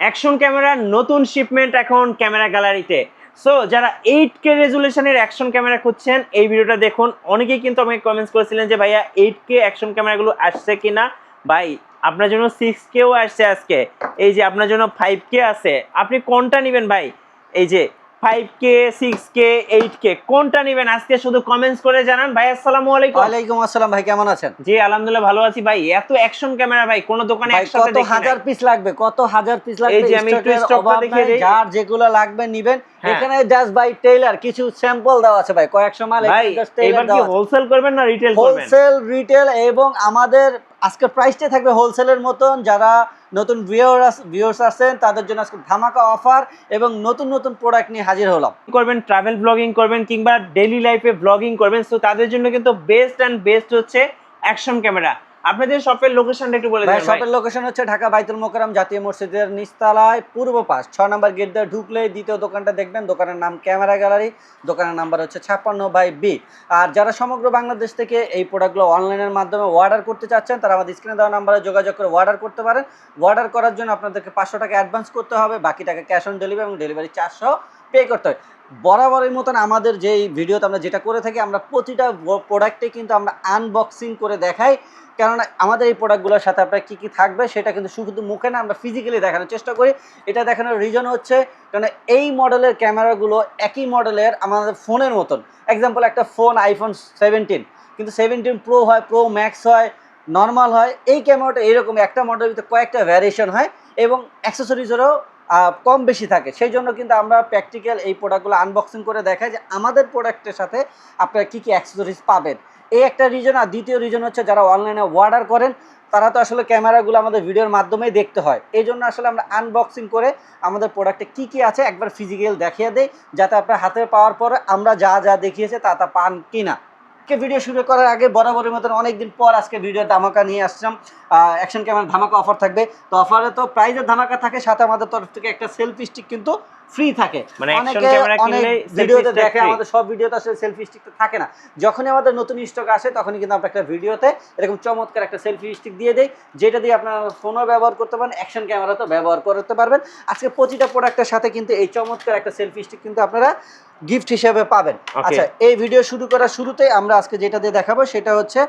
Action ক্যামেরার নতুন shipment এখন ক্যামেরা গ্যালারিতে। সো যারা 8K রেজুলেশনের অ্যাকশন ক্যামেরা খুঁজছেন এই ভিডিওটা দেখুন। অনেকেই কিন্তু আমাকে কমেন্টস করেছিলেন যে ভাইয়া 8K অ্যাকশন ক্যামেরাগুলো আসছে কিনা। ভাই আপনার জন্য 6Kও আসছে আজকে, এই যে আপনার জন্য 5K আছে। আপনি কোনটা নেবেন ভাই? এই যে 5K 6K 8K কোনটা নেবেন আজকে শুধু কমেন্টস করে জানান। ভাই আসসালামু আলাইকুম। ওয়ালাইকুম আসসালাম ভাই, কেমন আছেন? জি আলহামদুলিল্লাহ ভালো আছি ভাই। এত অ্যাকশন ক্যামেরা ভাই কোন দোকানে একসাথে কত দেখি হাজার নাই। পিস লাগবে, কত হাজার পিস লাগবে, এই যে আমি একটু স্টকটা দেখিয়ে দেই। যার যেগুলো লাগবে নিবেন। হ্যাঁ। এখানে জাস্ট বাই টেইলার কিছু স্যাম্পল দেওয়া আছে ভাই, কয়েকশো মাল ভাই এখানে জাস্ট টেইলার এবার কি দেওয়া আছে। হোলসেল করবেন না রিটেল করবেন? হোলসেল রিটেল এবং আমাদের আজকে প্রাইসটা থাকবে হোলসেলের মতন। যারা নতুন ভিউয়ার্স আছেন তাদের জন্য আজকে ধামাকা অফার এবং নতুন নতুন প্রোডাক্ট নিয়ে হাজির হলাম। করবেন ট্রাভেল ব্লগিং করবেন কিংবা ডেইলি লাইফে ব্লগিং করবেন, সো তাদের জন্য কিন্তু বেস্ট হচ্ছে অ্যাকশন ক্যামেরা। আপনাদের শপের লোকেশনটা একটু বলে দিন ভাই। শপের লোকেশন হচ্ছে ঢাকা বাইতুল মোকাররম জাতীয় মসজিদের নিচতলায় পূর্ব পাশ 6 নম্বর গেট দিয়ে ঢুকলে দ্বিতীয় দোকানটা দেখবেন। দোকানের নাম ক্যামেরা গ্যালারি, দোকানের নাম্বার হচ্ছে 56/B। আর যারা সমগ্র বাংলাদেশ থেকে এই প্রোডাক্টগুলো অনলাইনের মাধ্যমে অর্ডার করতে চাচ্ছেন তারা আমাদের স্ক্রিনে দেওয়া নাম্বারে যোগাযোগ করে অর্ডার করতে পারেন। অর্ডার করার জন্য আপনাদেরকে 500 টাকা অ্যাডভান্স করতে হবে, বাকি টাকা ক্যাশ অন ডেলিভারি এবং ডেলিভারি চার্জও পে করতে হয়। বরাবরের মতন আমাদের যেই ভিডিওতে আমরা যেটা করে থাকি, আমরা প্রতিটা প্রোডাক্টে কিন্তু আমরা আনবক্সিং করে দেখাই। কেননা আমাদের এই প্রোডাক্টগুলোর সাথে আপনার কী কী থাকবে সেটা কিন্তু শুধু মুখে না, আমরা ফিজিক্যালি দেখানোর চেষ্টা করি। এটা দেখানোর রিজন হচ্ছে কারণ এই মডেলের ক্যামেরাগুলো একই মডেলের আমাদের ফোনের মতন। এক্সাম্পল একটা ফোন আইফোন 17, কিন্তু 17 প্রো হয়, প্রো ম্যাক্স হয়, নর্মাল হয়। এই ক্যামেরাটা এরকম একটা মডেলের ভিতরে কয়েকটা ভ্যারিয়েশন হয় এবং অ্যাক্সেসরিজেরও কম বেশি থাকে। সেই জন্য কিন্তু আমরা প্র্যাকটিক্যাল এই প্রোডাক্টগুলো আনবক্সিং করে দেখাই যে আমাদের প্রোডাক্টের সাথে আপনারা কী কী অ্যাক্সেসরিজ পাবেন। এই একটা রিজন। আর দ্বিতীয় রিজন হচ্ছে যারা অনলাইনে অর্ডার করেন তারা তো আসলে ক্যামেরাগুলো আমাদের ভিডিওর মাধ্যমেই দেখতে হয়। এই জন্য আসলে আমরা আনবক্সিং করে আমাদের প্রোডাক্টে কী কী আছে একবার ফিজিক্যাল দেখিয়ে দেই, যাতে আপনার হাতে পাওয়ার পরে আমরা যা যা দেখিয়েছে তা তা পান কি না। ভিডিও শুরু করার আগে বরাবরের মতন অনেকদিন পর আজকে ভিডিও ধামাকা নিয়ে আসলাম। অ্যাকশন ক্যামেরা ধামাকা অফার থাকবে। তো অফারে তো প্রাইজের ধামাকা থাকে, সাথে আমাদের তরফ থেকে একটা সেলফি স্টিক কিন্তু ফ্রি থাকে। মানে অ্যাকশন অনেকে ক্যামেরা অনেক কিনলে ভিডিওতে দেখে, আমাদের সব ভিডিওতে আসলে সেলফি স্টিক তো থাকে না। যখনই আমাদের নতুন স্টক আসে তখনই কিন্তু আমরা একটা ভিডিওতে এরকম চমৎকার একটা সেলফি স্টিক দিয়ে দেই, যেটা দিয়ে আপনারা ফোনও ব্যবহার করতে পারেন, অ্যাকশন ক্যামেরাতেও ব্যবহার করতে পারবেন। আজকে প্রতিটা প্রোডাক্টের সাথে কিন্তু এই চমৎকার একটা সেলফি স্টিক কিন্তু আপনারা গিফট হিসেবে পাবেন। আচ্ছা, এই ভিডিও শুরু করার শুরুতেই আমরা আজকে যেটা দিয়ে দেখাবো সেটা হচ্ছে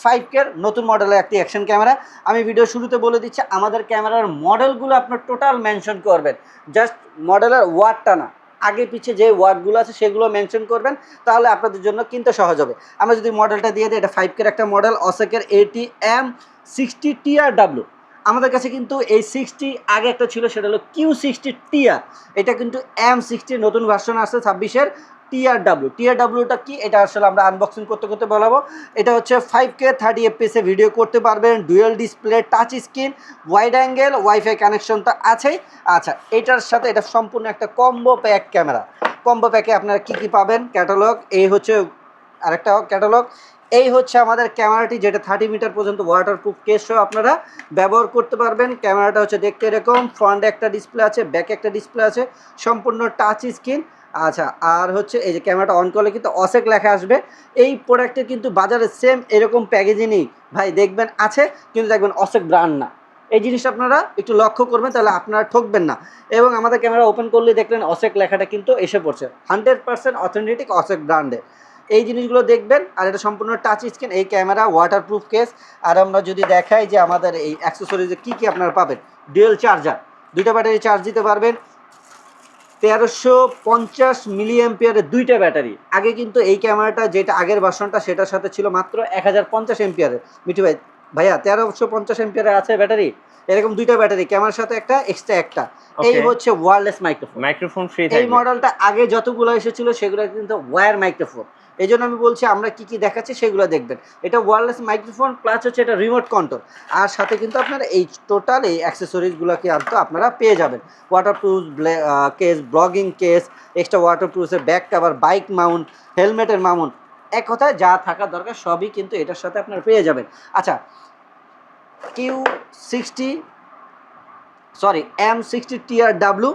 5K নতুন মডেলের একটি অ্যাকশন ক্যামেরা। আমি ভিডিও শুরুতে বলে দিচ্ছি আমাদের ক্যামেরার মডেলগুলো আপনার টোটাল মেনশন করবেন, জাস্ট মডেলের ওয়ার্ডটা না, আগে পিছিয়ে যে ওয়ার্ডগুলো আছে সেগুলো মেনশন করবেন, তাহলে আপনাদের জন্য কিনতে সহজ হবে। আমরা যদি মডেলটা দিয়ে দিই, এটা 5K একটা মডেল, অসেকের ATM60 TRW। আমাদের কাছে কিন্তু এই 60 আগে একটা ছিল, সেটা হলো Q60 TR। এটা কিন্তু M60 নতুন ভার্সন আসছে 26-এর TRWটা কি এটা আসলে আমরা আনবক্সিং করতে করতে বলাবো। এটা হচ্ছে 5K 30 FPS ভিডিও করতে পারবেন, dual display, touch screen, wide angle, wifi connection তো আছেই। আচ্ছা, এটার সাথে এটা সম্পূর্ণ একটা কম্বো প্যাক ক্যামেরা। কম্বো প্যাকে আপনারা কি কি পাবেন, ক্যাটালগ, এই হচ্ছে আরেকটা ক্যাটালগ, এই হচ্ছে আমাদের ক্যামেরাটি, যেটা 30 মিটার পর্যন্ত ওয়াটারপ্রুফ কেসও আপনারা ব্যবহার করতে পারবেন। ক্যামেরাটা হচ্ছে দেখতে এরকম, ফ্রন্টে একটা ডিসপ্লে আছে, ব্যাকে একটা ডিসপ্লে আছে, সম্পূর্ণ টাচ স্ক্রিন। আচ্ছা, আর হচ্ছে এই যে ক্যামেরাটা অন করলে কিন্তু অসেক লেখা আসবে। এই প্রোডাক্টের কিন্তু বাজারে সেম এরকম প্যাকেজিংই ভাই দেখবেন আছে, কিন্তু দেখবেন অসেক ব্র্যান্ড না। এই জিনিসটা আপনারা একটু লক্ষ্য করবেন, তাহলে আপনারা ঠকবেন না। এবং আমাদের ক্যামেরা ওপেন করলে দেখলেন অসেক লেখাটা কিন্তু এসে পড়ছে, 100% অথেন্টিক অসেক ব্র্যান্ডের। এই জিনিসগুলো দেখবেন। আর এটা সম্পূর্ণ টাচ স্ক্রিন, এই ক্যামেরা ওয়াটারপ্রুফ কেস। আর আমরা যদি দেখাই যে আমাদের এই অ্যাক্সেসরিজে কী কী আপনারা পাবেন, ডুয়েল চার্জার, 2টা ব্যাটারি চার্জ দিতে পারবেন, 1350 মিলি অ্যাম্পিয়ারের 2টা ব্যাটারি। আগে কিন্তু এই ক্যামেরাটা যেটা আগের ভার্সনটা সেটার সাথে ছিল মাত্র 1050 এম্পিয়ারের। মিঠু ভাইয়া 1350 এম্পিয়ারের আছে ব্যাটারি, এরকম 2টা ব্যাটারি, ক্যামেরার সাথে একটা এক্সট্রা একটা। এই হচ্ছে ওয়্যারলেস মাইক্রোফোন ফ্রি। এই মডেলটা আগে যতগুলো এসেছিল সেগুলো কিন্তু ওয়্যার মাইক্রোফোন। এই জন্য আমি বলছি আমরা কি কি দেখাচ্ছি সেগুলো দেখবেন। এটা ওয়্যারলেস মাইক্রোফোন প্লাস হচ্ছে এটা রিমোট কন্ট্রোল, আর সাথে কিন্তু আপনারা এই টোটাল এই অ্যাক্সেসরিজগুলোকে তো আপনারা পেয়ে যাবেন। Waterproof case, blogging case, extra ওয়াটারপ্রুফের ব্যাক কভার, বাইক মাউন্ট, হেলমেটের মাউন্ট, এক কথায় যা থাকা দরকার সবই কিন্তু এটার সাথে আপনারা পেয়ে যাবেন। আচ্ছা, M60 TRW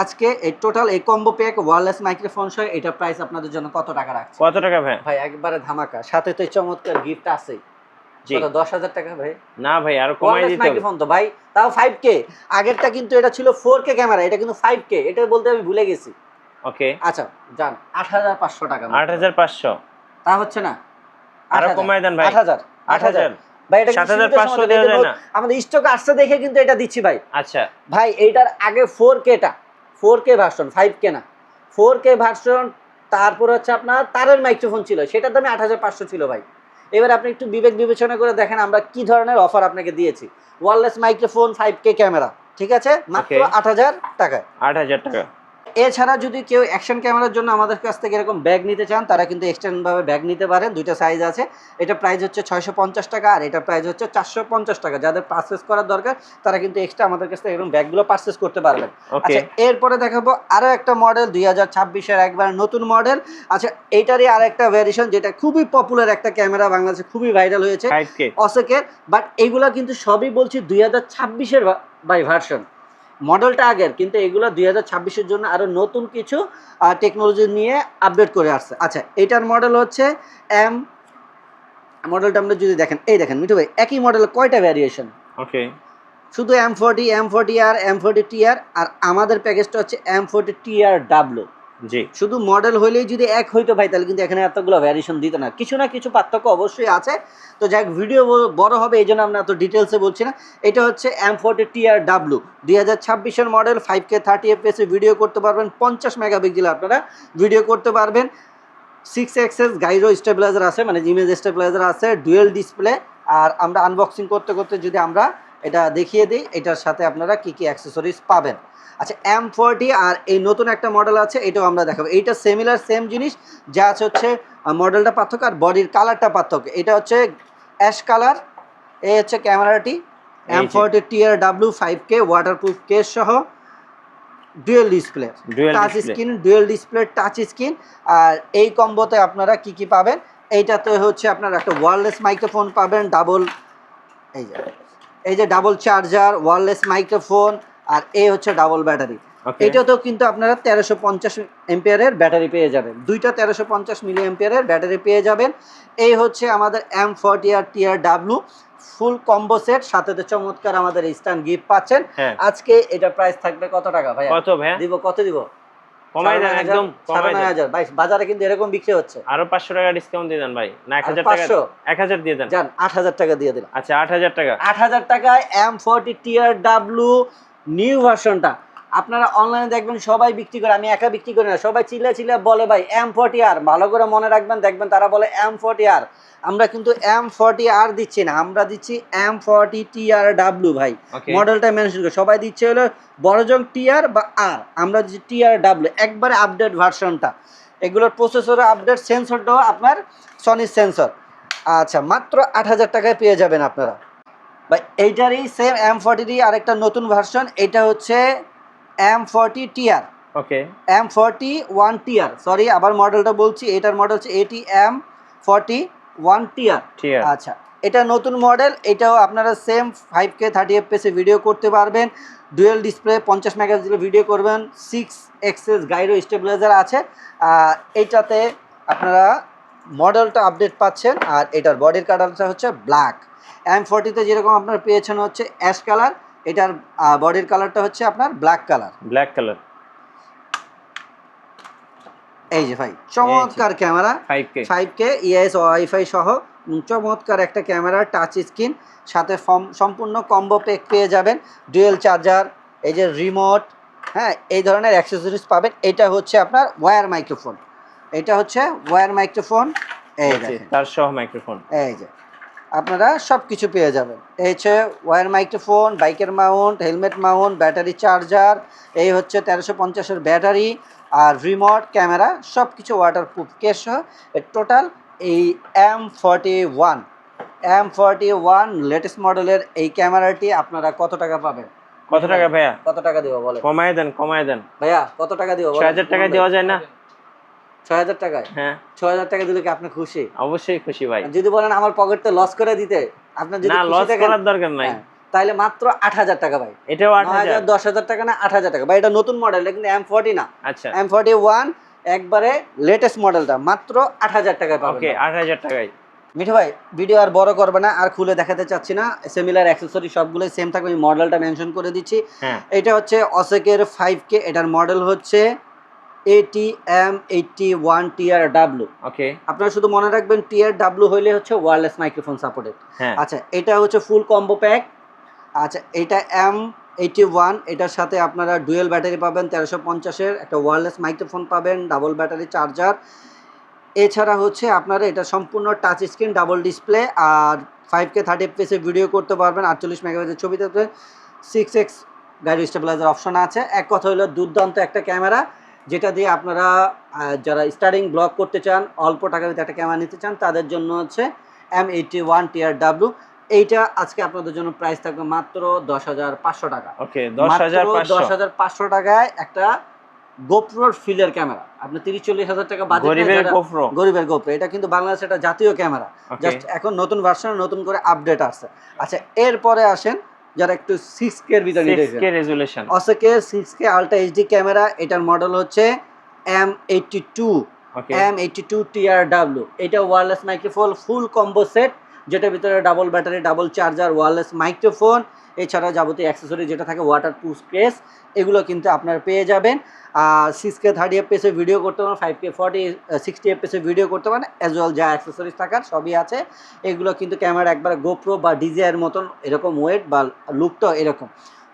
আজকে এই টোটাল এই কম্বো প্যাক ওয়্যারলেস মাইক্রোফোন সহ এটা প্রাইস আপনাদের জন্য কত টাকা রাখছে? কত টাকা ভাই? ভাই একবারে ধামাকা, সাথে তো চমৎকার গিফট আছেই। জি। কত 10,000 টাকা ভাই? না ভাই আরো কমাই দিতে হবে। মাইক্রোফোন তো ভাই, তাও 5K। আগেরটা কিন্তু এটা ছিল 4K ক্যামেরা, এটা কিন্তু 5K, এটা বলতে আমি ভুলে গেছি। ওকে আচ্ছা যান 8,500 টাকা মাত্র। 8500 তা হচ্ছে না? আরো 8,000 কমাই দেন ভাই। 8,000 8000 ভাই, এটা কিন্তু সীমিত 7500 সময়ের দেওয়া জন্য, যায় না। আমাদের স্টক আসছে দেখে কিন্তু এটা দিচ্ছি ভাই। আচ্ছা ভাই এইটার আগে 4K ভার্সন, 5K না, 4K ভার্সন। তারপর হচ্ছে আপনার তারের মাইক্রোফোন ছিল, সেটার দামে 8,500 ছিল ভাই। এবার আপনি একটু বিবেক বিবেচনা করে দেখেন আমরা কি ধরনের অফার আপনাকে দিয়েছি। ওয়্যারলেস মাইক্রোফোন, 5K ক্যামেরা, ঠিক আছে, মাত্র Okay. 8,000 টাকায়। 8000 টাকা। এছাড়া যদি কেউ অ্যাকশন ক্যামেরার জন্য আমাদের কাছ থেকে এরকম ব্যাগ নিতে চান, তারা কিন্তু এক্সটেন্ড ভাবে ব্যাগ নিতে পারেন। দুইটা সাইজ আছে, এটা প্রাইস হচ্ছে 650 টাকা, আর এটা প্রাইস হচ্ছে 450 টাকা। যাদের পারচেস করার দরকার তারা কিন্তু এক্সট্রা আমাদের কাছ থেকে এরকম ব্যাগগুলো পারচেস করতে পারবেন। ওকে আচ্ছা, এরপরে দেখাবো আরো একটা মডেল 2026-এর একবার নতুন মডেল। আচ্ছা, এইটারই আর একটা ভ্যারিয়েশন যেটা খুবই পপুলার একটা ক্যামেরা, বাংলাদেশে খুবই ভাইরাল হয়েছে, 5K অসেকের। বাট এইগুলা কিন্তু সবই বলছি 2026-এর বাই ভার্সন, মডেলটা আগের, কিন্তু এগুলো 2026-এর জন্য আরো নতুন কিছু টেকনোলজি নিয়ে আপডেট করে আসছে। আচ্ছা, এটার মডেল হচ্ছে এম, মডেলটা আমরা যদি দেখেন, এই দেখেন মিঠু ভাই, একই মডেলের কয়টা ভ্যারিয়েশন, ওকে শুধু M40, M40R, M40TR, আর আমাদের প্যাকেজটা হচ্ছে M40TRW। জি শুধু মডেল হইলেই যদি এক হইতো ভাই, তাহলে কিন্তু এখানে এতগুলো ভ্যারিয়েশন দিত না, কিছু না কিছু পার্থক্য অবশ্যই আছে। তো যাক, ভিডিও বড় হবে এই জন্য আমরা এত ডিটেলসে বলছি না। এটা হচ্ছে M40TRW 2026-এর model, 5K 30fps video করতে পারবেন, 50 মেগাপিক্সেল আপনারা ভিডিও করতে পারবেন, 6 এক্সেস গাইরো স্টেবিলাইজার আছে, মানে ইমেজ স্টেবিলাইজার আছে, ডুয়েল ডিসপ্লে। আর আমরা আনবক্সিং করতে করতে যদি আমরা এটা দেখিয়ে দিই, এটার সাথে আপনারা কি কি অ্যাক্সেসরিজ পাবেন। আচ্ছা, M40 আর এই নতুন একটা মডেল আছে, এটাও আমরা দেখাবো। এইটা সিমিলার সেম জিনিস, যা আছে হচ্ছে মডেলটা পার্থক্য আর বডির কালারটা পার্থক্য। এটা হচ্ছে অ্যাশ কালার, এই হচ্ছে ক্যামেরাটি, M40TRW 5K ওয়াটারপ্রুফ কেস সহ, dual display, touch screen, dual display touch screen. আর এই কম্বোতে আপনারা কি কি পাবেন, এইটাতে হচ্ছে আপনারা একটা ওয়্যারলেস মাইক্রোফোন পাবেন, ডাবল, এই যে ডাবল চার্জার, ওয়্যারলেস মাইক্রোফোন, আর এই হচ্ছে ডাবল ব্যাটারি। এটাতেও কিন্তু আপনারা 1350 এম্পিয়ারের ব্যাটারি পেয়ে যাবেন, দুইটা 1350 মিলি এম্পিয়ারের ব্যাটারি পেয়ে যাবেন। এই হচ্ছে আমাদের M40TRW ফুল কম্বো সেট, সাথে তো চমৎকার আমাদের স্ট্যান্ড গিফট পাচ্ছেন। আজকে এটা প্রাইস থাকবে কত টাকা ভাই? কত ভাই দিব, কত দিব? কমাই দেন, একদম কমাই দেন। 9,500 ভাই, বাজারে কিন্তু এরকম বিক্রি হচ্ছে। আরো 500 টাকা ডিসকাউন্ট দিয়ে দেন ভাই, না 1000 টাকা, 1000 দিয়ে দেন। জান 8,000 টাকা দিয়ে দিলাম। আচ্ছা 8000 টাকা, 8,000 টাকায় M40TRW নিউ ভার্সনটা। আপনারা অনলাইনে দেখবেন সবাই বিক্রি করে, আমি একা বিক্রি করি না, সবাই চিল্লা চিল্লা বলে ভাই M40R, ভালো করে মনে রাখবেন, দেখবেন তারা বলে M40R। আমরা কিন্তু M40R দিচ্ছি না, আমরা দিচ্ছি M40TRW ভাই, মডেলটা মেনশন করে সবাই দিচ্ছে হলো বড়জং TR বা R, আমরা দিচ্ছি TRW, একবারে আপডেট ভার্সনটা। এগুলোর প্রসেসর আপডেট, সেন্সরটাও আপনার সনির সেন্সর। আচ্ছা, মাত্র 8,000 টাকায় পেয়ে যাবেন আপনারা ভাই। এইটারই সেম M40 আরেকটা নতুন ভার্সন, এটা হচ্ছে M40TR, ওকে M41TR, সরি আবার মডেলটা বলছি, এটার মডেল হচ্ছে ATM41TR। আচ্ছা, এটা নতুন মডেল, এটাও আপনারা সেম 5K 30fps ভিডিও করতে পারবেন, ডুয়েল ডিসপ্লে, 50 মেগাপিক্সেল ভিডিও করবেন, 6 এক্সেস গাইরো স্টেবিলাইজার আছে। এইটাতে আপনারা মডেলটা আপডেট পাচ্ছেন, আর এটার বডির কালারটা হচ্ছে ব্ল্যাক। M40-তে যেরকম আপনারা পেয়েছেন হচ্ছে অ্যাশ কালার, এটার বডির কালারটা হচ্ছে আপনার ব্ল্যাক কালার। এই যে ভাই, চমৎকার ক্যামেরা, 5K EIS ওয়াইফাই সহ চমৎকার একটা ক্যামেরা, টাচ স্ক্রিন, সাথে সম্পূর্ণ কম্বো প্যাক পেয়ে যাবেন, ডুয়েল চার্জার, এই যে রিমোট, হ্যাঁ, এই ধরনের অ্যাক্সেসরিজ পাবেন। এটা হচ্ছে আপনার ওয়্যার মাইক্রোফোন, এটা হচ্ছে ওয়্যার মাইক্রোফোন, এই দেখেন তার সহ মাইক্রোফোন, এই যে আপনারা সব কিছু পেয়ে যাবেন। এই হচ্ছে ওয়্যার মাইক্রোফোন, বাইকের Mount, helmet Mount, battery charger, এই হচ্ছে 1350-এর ব্যাটারি, আর রিমোট, ক্যামেরা, সব কিছু ওয়াটারপ্রুফ কেস সহ টোটাল। এই M41 লেটেস্ট মডেলের এই ক্যামেরাটি আপনারা কত টাকা পাবেন? কত টাকা ভাইয়া? কত টাকা দিব বলেন? কমায় দেন ভাইয়া, কত টাকা দিব বলেন? 6000 টাকা দেওয়া যায় না? 6,000 টাকায়? হ্যাঁ, 6,000 টাকা দিলে কি আপনি খুশি? অবশ্যই খুশি ভাই। যদি বলেন আমার পকেটে লস করে দিতে, আপনার যদি না, লস করার দরকার নাই, তাহলে মাত্র 8,000 টাকা ভাই। এটাও 8000, 10,000 টাকা না, 8,000 টাকা ভাই। এটা নতুন মডেল, এটা কিন্তু M40 না। আচ্ছা, M41 একবারে লেটেস্ট মডেলটা, মাত্র 8,000 টাকায় পাবেন। ওকে 8000 টাকায়। মিঠু ভাই ভিডিও আর বড় করবে না, আর খুলে দেখাতে চাচ্ছি না, সিমিলার অ্যাক্সেসরি সবগুলোই সেম থাকবে। আমি মডেলটা মেনশন করে দিচ্ছি। হ্যাঁ এটা হচ্ছে অসেকের 5K, এটার মডেল হচ্ছে ATM81 TRW। ওকে আপনারা শুধু মনে রাখবেন TRW হইলে হচ্ছে ওয়্যারলেস মাইক্রোফোন সাপোর্টেড। হ্যাঁ আচ্ছা এটা হচ্ছে ফুল কম্বো প্যাক। আচ্ছা এটা M81, এটার সাথে আপনারা ডুয়েল ব্যাটারি পাবেন 1350-এর, একটা ওয়্যারলেস মাইক্রোফোন পাবেন, ডাবল ব্যাটারি চার্জার। এছাড়া হচ্ছে আপনারা এটা সম্পূর্ণ টাচ স্ক্রিন ডাবল ডিসপ্লে, আর 5K 30fps এ ভিডিও করতে পারবেন, 48 মেগাপিক্সেলের ছবি থাকবে, 6x গাইড স্টেবিলাইজার অপশন আছে। এক কথা হলো দুর্দান্ত একটা ক্যামেরা, যেটা দিয়ে আপনারা যারা স্টার্টিং ব্লগ করতে চান, অল্প টাকার ভিতরে একটা ক্যামেরা নিতে চান, তাদের জন্য হচ্ছে M81 TRW। এইটা আজকে আপনাদের জন্য প্রাইস থাকবে মাত্র 10,500 টাকা। ওকে 10,500 10,500 টাকায় একটা গোপ্রোর ফিলের ক্যামেরা। আপনি 30-40 হাজার টাকা বাজেট, গরিবের গোপ্রো। গরিবের গোপ্রো, এটা কিন্তু বাংলাদেশে একটা জাতীয় ক্যামেরা, ওকে জাস্ট এখন নতুন ভার্সন নতুন করে আপডেট আসছে। আচ্ছা এরপরে আসেন যারা একটু 6K এর ভিতরে নিতে 6K রেজুলেশন, অসেকের 6K আলট্রা এইচডি ক্যামেরা, এটার মডেল হচ্ছে M82 ওকে M82 TRW। এটা wireless microphone full combo set, যেটার ভিতরে double battery, double charger, wireless microphone, এছাড়া যাবতীয় অ্যাক্সেসরি যেটা থাকে ওয়াটারপ্রুফ কেস, এগুলো কিন্তু আপনারা পেয়ে যাবেন। 6K 30fps এ ভিডিও করতে পারেন, 5K 60fps এ ভিডিও করতে পারেন, অ্যাজ ওয়েল যা অ্যাক্সেসরিজ থাকার সবই আছে। এগুলো কিন্তু ক্যামেরা একবার গোপ্রো বা ডিজিআই এর মতন এরকম ওয়েট বা লুকটাও এরকম,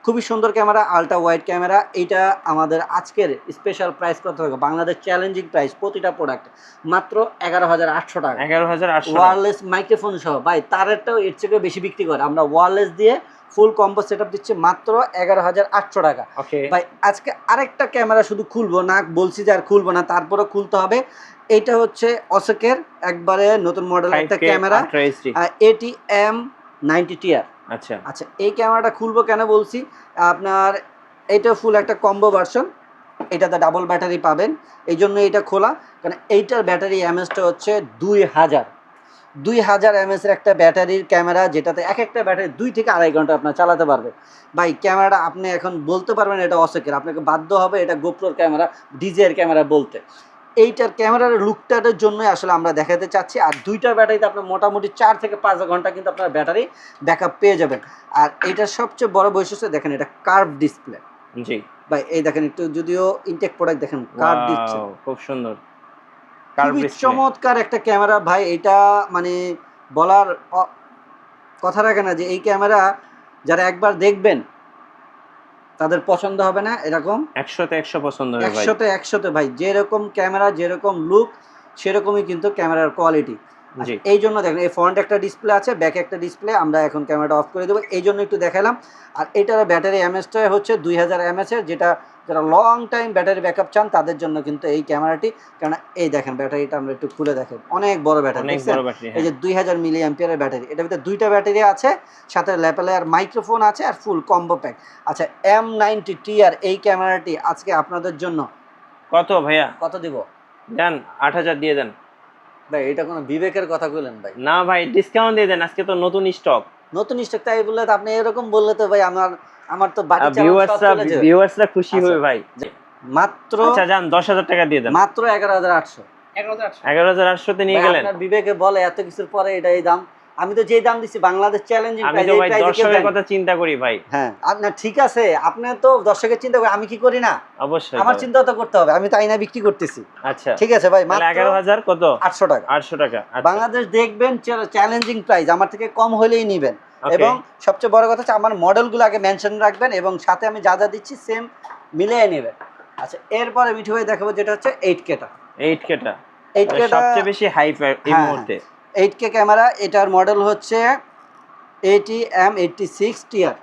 খুবই সুন্দর ক্যামেরা, আলট্রা ওয়াইড ক্যামেরা। এইটা আমাদের আজকের স্পেশাল প্রাইস কত হবে, বাংলাদেশ চ্যালেঞ্জিং প্রাইস, প্রতিটা প্রোডাক্ট মাত্র 11,800 টাকা। 11,800 ওয়্যারলেস মাইক্রোফোন সহ, ভাই তারেরটাও এর থেকে বেশি বিক্রি করে, আমরা ওয়্যারলেস দিয়ে ফুল কম্বো সেটআপ দিচ্ছি মাত্র 11,800 টাকা। ওকে ভাই আজকে আরেকটা ক্যামেরা শুধু খুলবো না, বলছি যে আর খুলবো না, তারপরে খুলতে হবে। এটা হচ্ছে অসেকের একবারে নতুন মডেল একটা 5K camera, ultra HD. ATM90 TR। আচ্ছা আচ্ছা এই ক্যামেরাটা খুলবো কেন বলছি, আপনার এটা ফুল একটা কম্বো ভার্সন, এটাতে ডাবল ব্যাটারি পাবেন, এই জন্য এটা খোলা, কারণ এইটার ব্যাটারি এমএসটা হচ্ছে 2000 এমএসের একটা ব্যাটারির ক্যামেরা, যেটাতে এক একটা ব্যাটারি 2 থেকে 2.5 ঘন্টা আপনার চালাতে পারবে। ভাই ক্যামেরাটা আপনি এখন বলতে পারবেন এটা অসেকের, আপনাকে বাধ্য হবে এটা গোপ্রোর ক্যামেরা, ডিজিআই এর ক্যামেরা বলতে। এইটার ক্যামেরার লুকটার জন্যই আসলে আমরা দেখাতে চাচ্ছি। আর দুইটা ব্যাটারিতে আপনার মোটামুটি 4 থেকে 5 ঘন্টা কিন্তু আপনার ব্যাটারি ব্যাকআপ পেয়ে যাবেন। আর এইটার সবচেয়ে বড় বৈশিষ্ট্য দেখেন, এটা কার্ভ ডিসপ্লে। জি ভাই এই দেখেন একটু, যদিও ইনটেক প্রোডাক্ট দেখেন, কার্ভ ডিসপ্লে, ওয়াও খুব সুন্দর, খুবই চমৎকার একটা ক্যামেরা ভাই। এটা মানে বলার কথা রাখে না যে এই ক্যামেরা যারা একবার দেখবেন তাদের পছন্দ হবে না, এরকম 100তে 100 পছন্দ হবে ভাই। 100তে ভাই, যেরকম ক্যামেরা যেরকম লুক সেরকমই কিন্তু ক্যামেরার কোয়ালিটি। জি এই জন্য দেখেন এই ফ্রন্ট একটা ডিসপ্লে আছে, ব্যাক একটা ডিসপ্লে, আমরা এখন ক্যামেরাটা অফ করে দেবো, এই জন্য একটু দেখালাম। আর এটার ব্যাটারি এমএসটা হচ্ছে 2000 এমএসের, যেটা যারা লং টাইম ব্যাটারি ব্যাকআপ চান তাদের জন্য কিন্তু এই ক্যামেরাটি। কারণ এই দেখেন ব্যাটারিটা আমরা একটু খুলে দেখেন, অনেক বড় ব্যাটারি, অনেক বড় ব্যাটারি। এই যে 2000 মিলি অ্যাম্পিয়ারের ব্যাটারি, এটার ভিতরে দুইটা ব্যাটারি আছে, সাথে ল্যাপেলার মাইক্রোফোন আছে, আর ফুল কম্বো প্যাক। আচ্ছা M90 TR এই ক্যামেরাটি আজকে আপনাদের জন্য কত ভাইয়া? কত দিব দেন 8,000 দিয়ে দেন ভাই? এটা কোনো বিবেকের কথা কইলেন ভাই? না ভাই, ডিসকাউন্ট দিয়ে দেন, আজকে তো নতুন স্টক। নতুন স্টক তাই বললে তো, আপনি এরকম বললে তো ভাই আমার তো বাড়ি চালানো সব চলে যাবে। ভিউয়ার্সরা খুশি হবে ভাই। মাত্র আচ্ছা যান 10,000 টাকা দিয়ে দেন। মাত্র 11,800। 11,800 তে নিয়ে গেলেন। আপনার বিবেকে বলে এত কিছুর পরে এটা এই দাম? আমি তো যেই দাম দিচ্ছি বাংলাদেশ চ্যালেঞ্জিং আমি তো ভাই দর্শকের কথা চিন্তা করি ভাই। হ্যাঁ আপনার ঠিক আছে, আপনি তো দর্শকের চিন্তা করেন, আমি কি করি না? অবশ্যই আমার চিন্তা তো করতে হবে, আমি তাই না বিক্রি করতেছি। আচ্ছা ঠিক আছে ভাই, মাত্র 11,000 কত? 800 টাকা। 800 টাকা। আচ্ছা বাংলাদেশ দেখবেন চ্যালেঞ্জিং প্রাইস, আমার থেকে কম হলেই নেবেন। এবং সবচেয়ে বড় কথা হচ্ছে আমার মডেলগুলো আগে মেনশন রাখবেন, এবং সাথে আমি যা যা দিচ্ছি সেম মিলিয়ে নেবেন। আচ্ছা এরপরে মিঠু ভাই দেখাবো যেটা হচ্ছে 8K টা। 8K টা 8K টা সবচেয়ে বেশি হাইপ এই মুহূর্তে। 8K ক্যামেরা, এটার মডেল হচ্ছে ATM86 TR।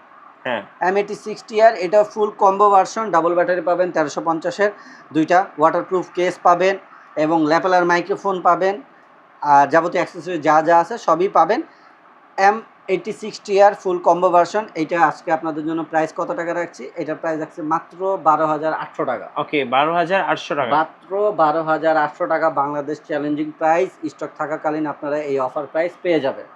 হ্যাঁ M86 TR, এটা ফুল কম্বো ভার্সন, ডাবল ব্যাটারি পাবেন 1350-এর, দুইটা ওয়াটারপ্রুফ কেস পাবেন, এবং ল্যাপেলার মাইক্রোফোন পাবেন, আর যাবতীয় অ্যাক্সেসরি যা যা আছে সবই পাবেন। M86 TR ফুল কম্বো ভার্সন, এইটা আজকে আপনাদের জন্য প্রাইস কত টাকা রাখছি? এটার প্রাইস রাখছি মাত্র 12,800 টাকা। ওকে 12,800 টাকা, মাত্র 12,800 টাকা বাংলাদেশ চ্যালেঞ্জিং প্রাইস। স্টক থাকাকালীন আপনারা এই অফার প্রাইস পেয়ে যাবেন,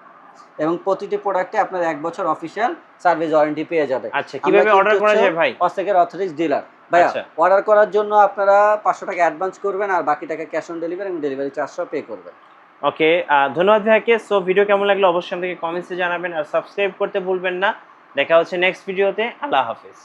এবং প্রতিটি প্রোডাক্টে আপনার 1 বছর অফিসিয়াল সার্ভিস ওয়ারেন্টি পেয়ে যাবে। আচ্ছা কিভাবে অর্ডার করা যায় ভাই? অসেকের অথরাইজ ডিলার ভাইয়া। অর্ডার করার জন্য আপনারা 500 টাকা অ্যাডভান্স করবেন, আর বাকি টাকা ক্যাশ অন ডেলিভারি এবং ডেলিভারি চার্জও পে করবেন। ওকে, ধন্যবাদ ভাইয়াকে। সো ভিডিও কেমন লাগলো অবশ্যই আমাদেরকে কমেন্টসে জানাবেন, আর সাবস্ক্রাইব করতে ভুলবেন না। দেখা হচ্ছে নেক্সট ভিডিওতে। আল্লাহ হাফেজ।